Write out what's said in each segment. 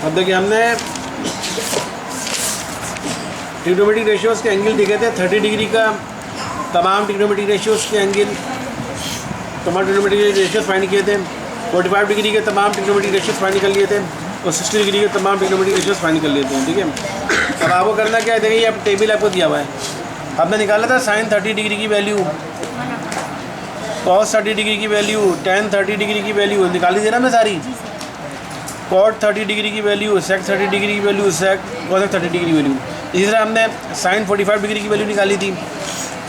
अब देखिए हमने ट्रिग्नोमेट्रिक रेशियोज़ के एंगल दिखे थे 30 डिग्री का तमाम ट्रिग्नोमेट्रिक रेशियोज़ के एंगल तमाम ट्रिग्नोमेट्रिक रेशियोज़ फाइंड किए थे। 45 डिग्री के तमाम ट्रिग्नोमेट्रिक रेशियोज़ फाइंड कर लिए थे और 60 डिग्री के तमाम ट्रिग्नोमेट्रिक रेशियोज़ फाइंड कर लिए थे। ठीक है, अब आपको करना क्या है, देखिए अब टेबल आपको दिया हुआ है। हमने निकाला था साइन 30 डिग्री की वैल्यू, कॉस 30 डिग्री की वैल्यू, टेन 30 डिग्री की वैल्यू निकाली थी ना मैं सारी, कॉट 30 डिग्री की वैल्यू, सेक 30 डिग्री की वैल्यू, सेक कॉसेक 30 डिग्री की वैल्यू। इसी तरह हमने साइन 45 डिग्री की वैल्यू निकाली थी,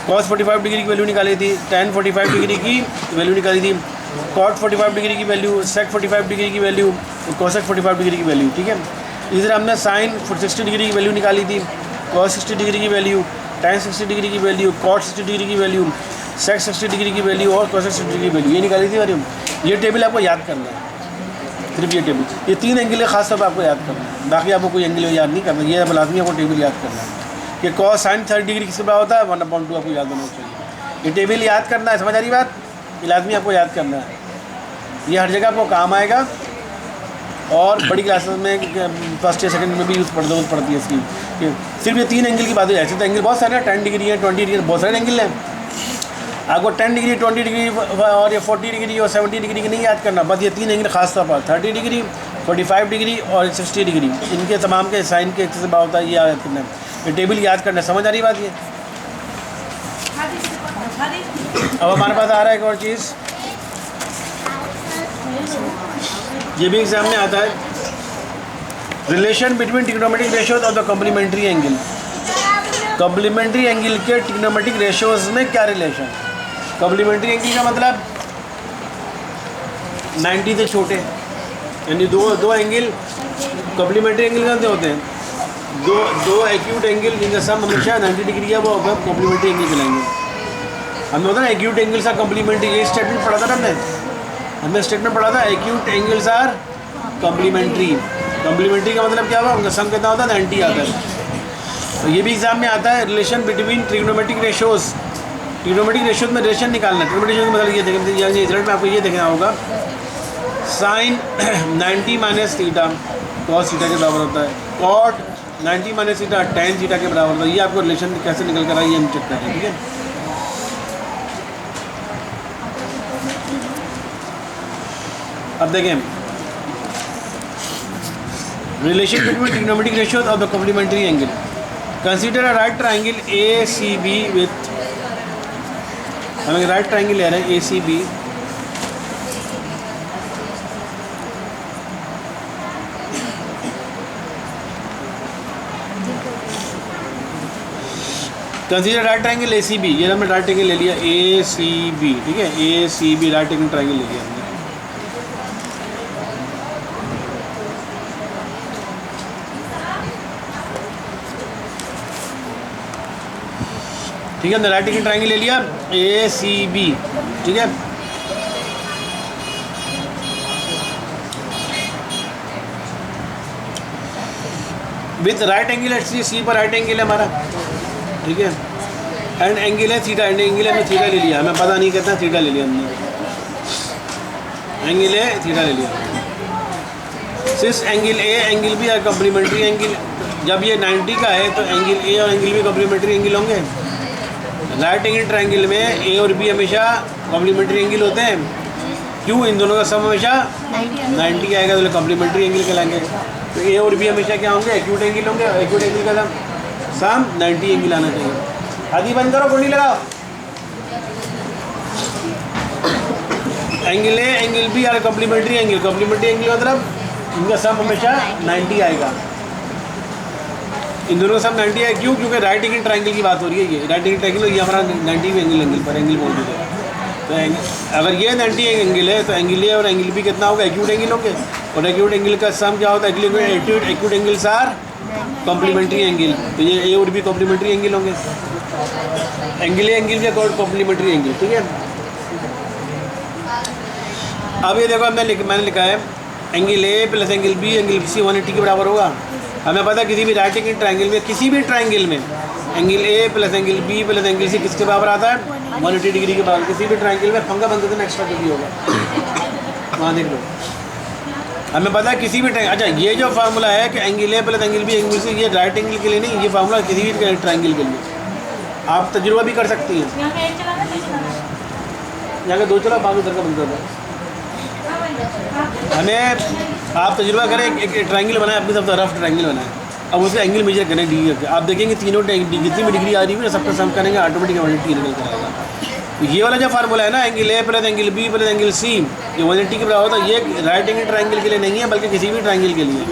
कॉस 45 डिग्री की वैल्यू निकाली थी, टेन 45 डिग्री की वैल्यू निकाली थी, कॉट 45 डिग्री की वैल्यू, सेक 45 डिग्री की वैल्यू, कॉसेक 45 डिग्री की वैल्यू। ठीक है, इसी तरह हमने साइन 60 डिग्री की वैल्यू निकाली थी, कॉस 60 डिग्री की वैल्यू, टेन 60 डिग्री की वैल्यू, कॉट 60 डिग्री की वैल्यू, सेक 60 डिग्री की वैल्यू और कॉसेक 60 डिग्री की वैल्यू, ये निकाली थी। और ये टेबल आपको याद करना है, सिर्फ ये टेबल, ये 3 एंगल है खास तौर पर आपको याद करना है, बाकी आपको कोई एंगल याद नहीं करना। ये लाजमी आपको टेबल याद करना है कि कॉस साइन 30 डिग्री किसके बराबर होता है 1/2 आपको याद होना चाहिए। ये टेबल याद करना है, समझ आ रही बात, ये लाजमी आपको याद करना है, ये हर जगह आपको काम आएगा और बड़ी क्लासेस में फर्स्ट या सेकंड में भी यूज़ पड़ती है इसकी। सिर्फ ये 3 एंगल की बात हो जाए तो एंगल बहुत सारे हैं, 10 डिग्री है, 20 डिग्री, बहुत सारे एंगल हैं। आपको 10 डिग्री, 20 डिग्री और ये 40 डिग्री और 70 डिग्री की नहीं याद करना, बस ये 3 एंगल खास तौर पर 30 डिग्री, 45 डिग्री और 60 डिग्री, इनके तमाम के साइन के से बात होता है, ये याद करना है, ये टेबल याद करना है। समझ आ रही बात ये? अब हमारे पास आ रहा है एक और चीज़, ये भी एग्जाम में आता है, रिलेशन बिटवीन ट्रिग्नोमेट्रिक रेशियोज और the complementary angle. Complementary angle के ट्रिग्नोमेट्रिक रेशियोज में क्या रिलेशन? कॉम्प्लीमेंट्री एंगल का मतलब 90 से छोटे, यानी दो एंगल कॉम्प्लीमेंट्री एंगल कौन से होते हैं? दो एक्यूट एंगल जिनका सम हमेशा 90 डिग्री है, वो कॉम्प्लीमेंट्री एंगल कहलाएंगे। हमें होता है ना एक्यूट एंगल्स आर कॉम्प्लीमेंट्री, ये स्टेटमेंट पढ़ा था ना हमने स्टेटमेंट पढ़ा था, acute angles are complementary. Complementary का मतलब क्या हुआ, उनका सम कितना होता है 90 आता है। तो ये भी एग्जाम में आता है, relation between trigonometric ratios. Trigonometric ratios में रिलेशन निकालना, ट्रिग्नोमेट्रिक रेशियोज मतलब ये देखें, रिजल्ट में आपको ये देखना होगा, sine 90 minus theta cos theta के बराबर होता है, cot 90 minus theta tan theta के बराबर होता है। ये आपको रिलेशन कैसे निकल कर आए ये हम चेक कर रहे हैं। ठीक है, अब देखें, relation between trigonometric ratios of the complementary angle. Consider a right triangle A C B with, हमें राइट ट्राइंगल ले रहे हैं A C B, consider right triangle A C B, ये हमने राइट ट्राइंगल ले लिया ए सी बी। ठीक है, A C B right triangle ले लिया हमने। ठीक है, हमने राइट एंगल ट्राइंगल ले लिया ए सी बी। ठीक है, with right angle at C पर राइट एंगल है हमारा। ठीक है, एंड एंगल है थीटा, एंड एंगल है, हमने थीटा ले लिया, हमें पता नहीं कितना थीटा ले लिया हमने, एंगल है थीटा ले लिया। Since angle A angle B are complementary angle, जब ये 90 का है तो एंगल ए और एंगल बी कॉम्प्लीमेंट्री एंगल होंगे। राइट एंगल ट्रायंगल में ए और बी हमेशा कॉम्प्लीमेंट्री एंगल होते हैं, क्यों? इन दोनों का सम हमेशा 90 आएगा तो कॉम्प्लीमेंट्री एंगल कहलाएंगे। तो ए और बी हमेशा क्या होंगे? एक्यूट एंगल होंगे, एक्यूट एंगल का सम 90 एंगल आना चाहिए। आदि बंद करो, कुंडी लगाओ। Angle A angle B are complementary angle, complementary angle मतलब इनका सम हमेशा 90 आएगा। इन दोनों का सम 90 है, क्यों? क्योंकि राइट एंगल ट्रायंगल की बात हो रही है। ये राइट एंगल ट्रायंगल, ये हमारा 90 एंगल पर एंगल मौजूद है। तो अगर ये 90 एंगल है तो एंगल ए और एंगल बी कितना होगा? एक्यूट एंगल होंगे। और एक्यूट एंगल का सम क्या होता है? Acute angles are complementary angle, तो ये ए और बी कॉम्प्लीमेंट्री एंगल होंगे। एंगल ए एंगल के कॉम्प्लीमेंट्री एंगल। ठीक है, अब ये देखो मैंने लिखा है angle A plus angle B angle C 180 के बराबर होगा। हमें पता है किसी भी राइट एंगल ट्रायंगल में, किसी भी ट्रायंगल में angle A plus angle B plus angle C किसके बराबर आता है? 180 डिग्री के बराबर। किसी भी ट्रायंगल में पंगा बनते थे एक्स्ट्रा डिग्री होगा, वहाँ देख लो। हमें पता है किसी भी अच्छा ये जो फार्मूला है कि angle A plus angle B angle C, ये राइट एंगल के लिए नहीं, ये फार्मूला किसी भी ट्रायंगल के लिए आप तजुर्बा भी कर सकती हैं। यहाँ का 2 चला, बाकी उधर का बंद कर दो। हमें आप तजुर्बा करें, एक ट्रायंगल बनाए, अपनी सब रफ ट्रायंगल बनाए, अब उसका एंगल मेजर करें डी करके, आप देखेंगे तीनों जितनी भी डिग्री आ रही है ना सबका सम करेंगे, ऑटोमेटिक 180 निकल कर आएगा। तो ये वाला जो फार्मूला है ना, angle A plus angle B plus angle C, ये 180 के बराबर होता है। ये राइट एंगल ट्रायंगल के लिए नहीं है, बल्कि किसी भी ट्रायंगल के लिए।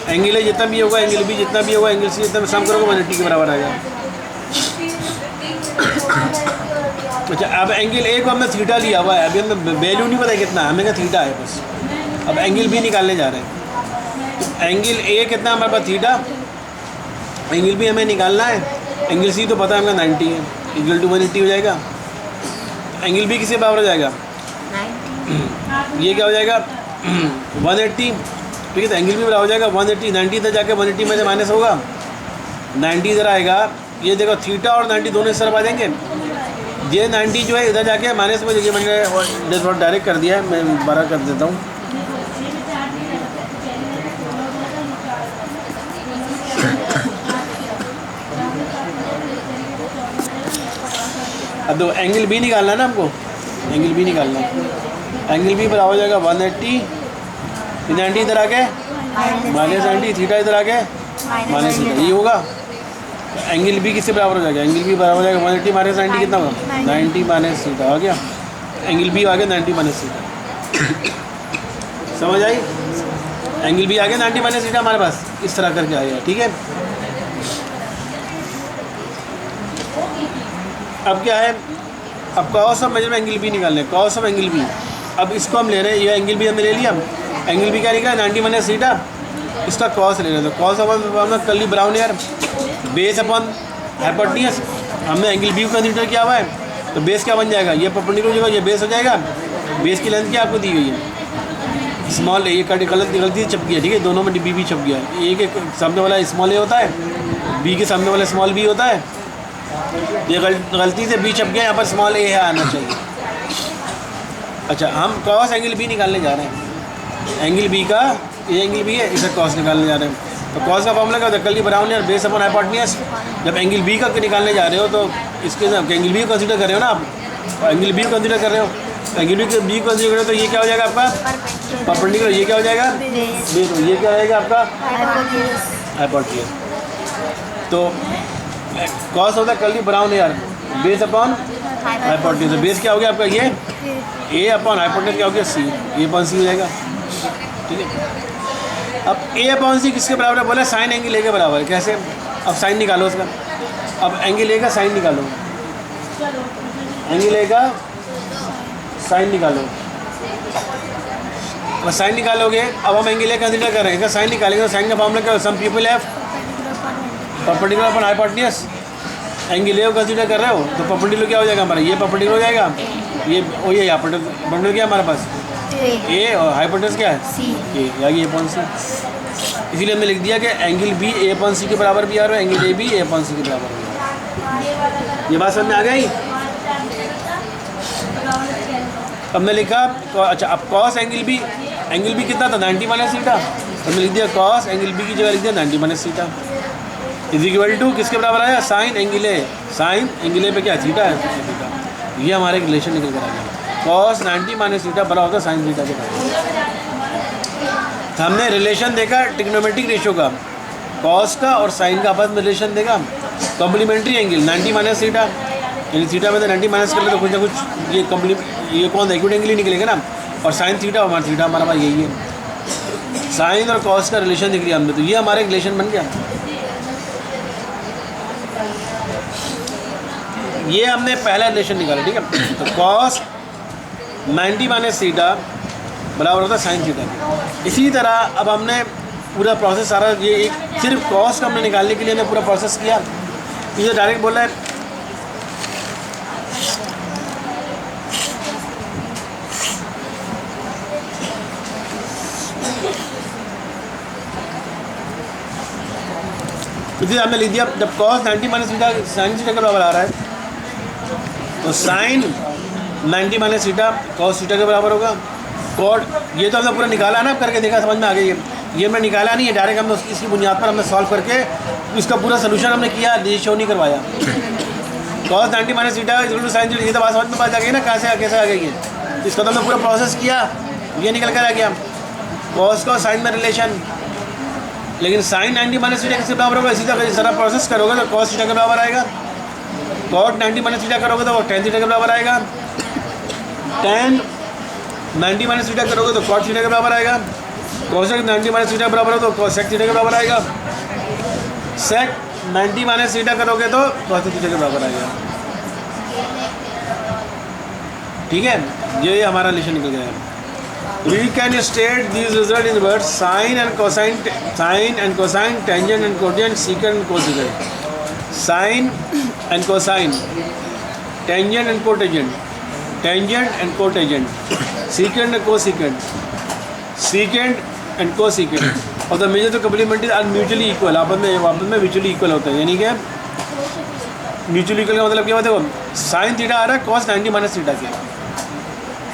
एंगल ए जितना भी होगा, एंगल बी जितना भी होगा, एंगल सी जितना भी सम करोगे 180 के बराबर आएगा। अच्छा, अब एंगल ए को हमने थीटा लिया हुआ है, अभी हमें वैल्यू नहीं पता है कितना, हमें क्या थीटा है बस। अब एंगल बी निकालने जा रहे हैं, तो एंगल ए कितना हमारे पास थीटा, एंगल बी हमें निकालना है, एंगल सी तो पता है हमें 90 है, इक्वल टू 180 हो जाएगा। एंगल बी किसके बराबर हो जाएगा, 90। ये क्या हो जाएगा 180, ठीक है। तो एंगल बी बराबर हो जाएगा 180, 90 इधर जाके 180 में से माइनस होगा, 90 इधर आएगा। ये देखो थीटा और 90 दोनों इस तरफ आ जाएंगे। ये 90 जो है इधर जाके माइनस में, ये मैंने थोड़ा डायरेक्ट कर दिया है, मैं दोबारा कर देता हूँ। अब तो एंगल बी निकालना है ना हमको, एंगल बी निकालना है। एंगल बी बराबर हो जाएगा 180, 90 इधर आके माइनस 90, थीटा इधर आके माइनस थीटा, ये होगा। एंगल बी किससे बराबर हो जाएगा, एंगल बी बराबर हो जाएगा 180 माइनस 90 कितना होगा, 90 माइनस थीटा आ गया। एंगल बी आ गया 90 माइनस थीटा, समझ आई। एंगल बी आ गया 90 माइनस थीटा हमारे पास, इस तरह करके आएगा, ठीक है। अब क्या है, अब कॉस ऑफ मेजर में एंगल बी निकालने, कॉस ऑफ एंगल बी। अब इसको हम ले रहे हैं, ये एंगल बी हमने ले लिया, एंगल बी क्या लिखा है 90 माइनस थीटा, इसका कॉस ले रहे हैं। तो कॉस अपन कर्ली ब्राउन एयर बेस अपन हाइपोटेन्यूज, हमने एंगल बी को कंसीडर किया हुआ है, तो बेस क्या बन जाएगा, ये परपेंडिकुलर हो जाएगा, ये बेस हो जाएगा। बेस की लेंथ क्या आपको दी गई है, स्मॉल ए, ये गलती से छप गया, ठीक है, दोनों में बी भी छप गया है। ए के सामने वाला स्मॉल ए होता है, बी के सामने वाला स्मॉल बी होता है, ये गलती से बी छप गया, यहाँ पर स्मॉल ए है आना चाहिए। अच्छा, हम कॉस एंगल बी निकालने जा रहे हैं, एंगल बी का ये एंगल बी है, इसे कॉस निकालने जा रहे हैं। तो कॉस का फॉर्मूला क्या होता है, curly brown air base upon hypotenuse. जब एंगल बी का निकालने जा रहे हो तो इसके एंगल बी को कंसीडर कर रहे हो ना आप, एंगल बी को कंसीडर कर रहे हो, एंगल बी को कंसीडर कर रहे हो, तो ये क्या हो जाएगा आपका परपेंडिकुलर, ये क्या हो जाएगा बेस, ये क्या हो जाएगा आपका हाइपोटेन्यूज। तो कॉस होता है curly brown air base upon hypotenuse. Base क्या हो गया आपका, ये ए अपॉन हाइपोटेन्यूज क्या हो गया सी, ए अपॉन सी हो जाएगा, ठीक है। अब ए अपॉन सी किसके बराबर है, बोला साइन एंगल ए के बराबर है। कैसे, अब साइन निकालो उसका, अब एंगल ए का साइन निकालो, एंगल ए का साइन निकालो। अब साइन निकालोगे, अब हम एंगल ए कंसीडर कर रहे हैं, इसका साइन निकालेंगे। तो साइन का फॉर्मूला क्या है, sum people have perpendicular upon hypotenuse. Angle A को कंसीडर कर रहे हो तो परपेंडिकुलर क्या हो जाएगा हमारा, ये परपेंडिकुलर हो जाएगा, ये और ये यहाँ परपेंडिकुलर क्या है हमारे पास ए, और हाइपोटेन्यूज क्या है ए, या ये अपॉन सी। इसीलिए हमने लिख दिया कि एंगल बी ए अपॉन सी के बराबर भी आ रहा है, एंगल ए भी ए अपॉन सी के बराबर भी आ रहा है। ये बात समझ में आ गई। हमने लिखा अच्छा, अब कॉस एंगल बी कितना था 90 माइनस थीटा, हमने लिख दिया कॉस एंगल बी की जगह लिख दिया 90 minus theta is equal to किसके बराबर आया, sine angle A. Sine angle A पे क्या थीटा है, थीटा। ये हमारे रिलेशन निकल कर आ गया, कॉस 90 माइनस थीटा बराबर होता है साइन थीटा के बराबर। हमने रिलेशन देखा ट्रिग्नोमेट्रिक रेशियो का, कॉस का और साइन का आपस में रिलेशन देखा। कॉम्प्लीमेंट्री एंगल 90 माइनस थीटा, यानी थीटा में से 90 माइनस कर ले तो कुछ ना कुछ ये कौन एक्यूट एंगल ही निकलेगा ना। और साइन थीटा और थीटा हमारा पास यही है, साइन और कॉस का रिलेशन दिख लिया हमने, तो ये हमारा रिलेशन बन गया। ये हमने पहला रिलेशन निकाला, ठीक है। तो कॉस 90 माइनस थीटा बराबर होता है साइन थीटा के। इसी तरह अब हमने पूरा प्रोसेस सारा, ये एक सिर्फ कॉस का हमने निकालने के लिए हमने पूरा प्रोसेस किया। ये डायरेक्ट बोला है इसलिए हमने लिख दिया, जब cos 90 minus theta sine theta के बराबर आ रहा है तो sine 90 minus theta cos theta के बराबर होगा। कॉड ये तो हमने पूरा निकाला ना, करके देखा, समझ में आ गई है। ये हमने निकाला नहीं है, डायरेक्ट हमने इसकी बुनियाद पर हमने सॉल्व करके इसका पूरा सोल्यूशन हमने किया, ये शो नहीं करवाया। cos 90 minus theta equal to sine theta, ये तो बात समझ में बात आ गई ना, कहाँ से कैसे आ गई है। इसका तो हमने पूरा प्रोसेस किया, ये निकल कर आ गया cos का साइन में रिलेशन। लेकिन साइन 90 माइनस थीटा किसके बराबर होगा, इसी तरह सारा प्रोसेस करोगे तो cos थीटा के बराबर आएगा। cot 90 माइनस थीटा करोगे तो वो tan थीटा के बराबर आएगा। tan 90 माइनस थीटा करोगे तो cot थीटा के बराबर आएगा। cosec 90 माइनस थीटा बराबर हो तो cosec थीटा के बराबर आएगा। sec 90 माइनस थीटा करोगे तो cosec थीटा के बराबर आएगा। ठीक है, ये हमारा रिलेशन निकल गया है। We can state these results in words sine and cosine, tangent and cotangent, secant and cosecant. Sine and cosine, tangent and cotangent, tangent and cotangent, secant and cosecant, secant and cosecant. और the major तो complementary are mutually equal, आपस में mutually equal होता है। यानी कि mutually equal का मतलब क्या होता है, साइन थीटा आ रहा है cos 90 माइनस थीटा के,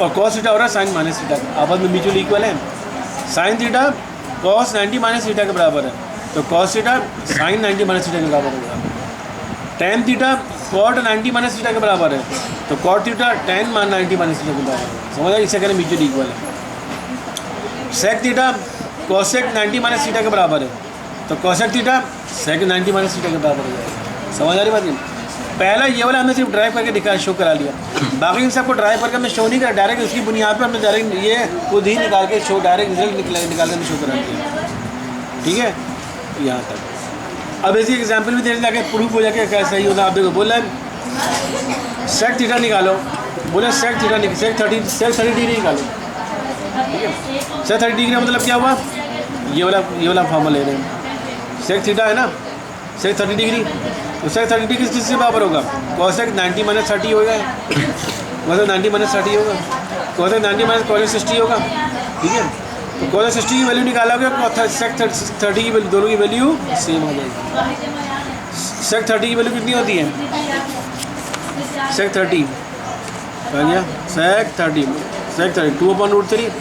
और cos थीटा हो रहा है साइन माइनस थीटा का, आपस में म्यूचुअली इक्वल है। Sine theta cos 90 minus theta के बराबर है, तो cos theta sine 90 minus theta के बराबर होगा। tan theta cot 90 minus theta के बराबर है, तो cot theta tan 90 minus theta के बराबर है। समझ आए, इसे कहते हैं म्यूचुअली इक्वल है। sec theta cosec 90 minus theta के बराबर है, तो cosec theta sec 90 minus theta के बराबर हो जाएगा। समझ आ रही बात नहीं। पहला ये वाला हमने सिर्फ ड्राइव करके दिखा, शो करा लिया, बाकी इन सबको ड्राइव करके हमने शो नहीं करा, डायरेक्ट उसकी बुनियाद पर हमने डायरेक्ट ये खुद ही निकाल के शो, डायरेक्ट रिजल्ट निकाल के शो करा दिया। ठीक है, यहाँ तक। अब ऐसी एग्जाम्पल भी देने लगे, प्रूफ हो जाके क्या सही होता। आप देखो, बोला सेक थीटा निकालो, बोले सेक 30 डिग्री निकालो। ठीक है, सेक 30 डिग्री का मतलब क्या हुआ, ये वाला फॉर्मूला ले रहे हैं। सेक थीटा है ना, सेक 30 डिग्री, तो सेक 30 डिग्री किससे बराबर होगा, cosec 90 माइनस 30 होगा, cosec 90 माइनस 30 होगा, cosec 90 माइनस cosec 60 होगा। ठीक है, तो cosec 60 की वैल्यू निकालोगे तो सेक 30 की वैल्यू, दोनों की वैल्यू सेम हो जाएगी। सेक 30 की वैल्यू कितनी होती है, सेक 30 आ गया, सेक 30 2/√3,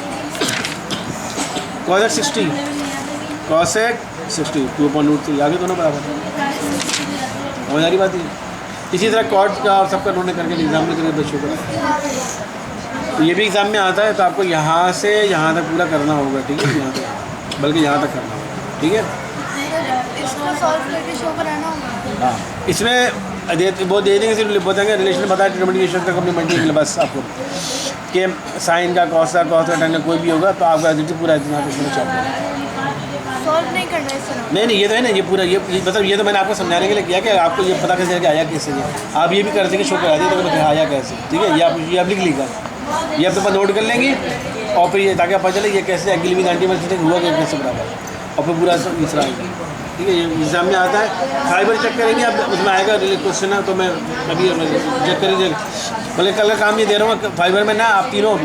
cosec 60 2/√3, आगे दोनों बराबर। समझ आ रही बात है। इसी तरह कॉट का सबका नोट करके एग्जाम में करके बच्चों का, तो ये भी एग्ज़ाम में आता है, तो आपको यहाँ से यहाँ तक पूरा करना होगा। ठीक है, यहाँ तक, बल्कि यहाँ तक करना होगा। ठीक है, इसको सॉल्व करके शो कराना होगा। हाँ, इसमें वो दे देंगे, सिर्फ बताएंगे रिलेशन बताया ट्रिग्नोमेट्री का कम्प्लीमेंट्री, बस आपको कि साइन का कॉस का टेन का कोई भी होगा तो आपका पूरा इतना इसमें चौक सॉल्व नहीं करना इस तरह। नहीं, ये तो है ना, ये पूरा ये मतलब ये तो मैंने आपको समझाने के लिए किया कि आपको ये पता कैसे आया कैसे, आप ये भी कर देंगे, शो करा दिए तो आया कैसे। ठीक है, ये आप लिख लीजिएगा, ये आप तो नोट कर लेंगे, और फिर ये ताकि पता चले ये कैसे एंगल भी 90 माइनस हुआ कैसे बराबर, और फिर पूरा तीसरा आएगा। ठीक है, ये एग्जाम में आता है। फाइबर चेक करेंगे आप, उसमें आएगा क्वेश्चन है, तो मैं अभी चेक करेंगे, बोले कल का काम ये दे रहा हूँ फाइबर में ना, आप तीनों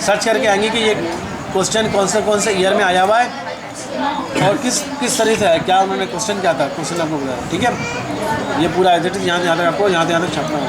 सर्च करके आएंगे कि ये क्वेश्चन कौन से ईयर में आया हुआ है और किस तरह से है, क्या उन्होंने क्वेश्चन क्या था, क्वेश्चन आपको बताया। ठीक है, ये पूरा यहाँ तक आपको यहाँ तक छापना है।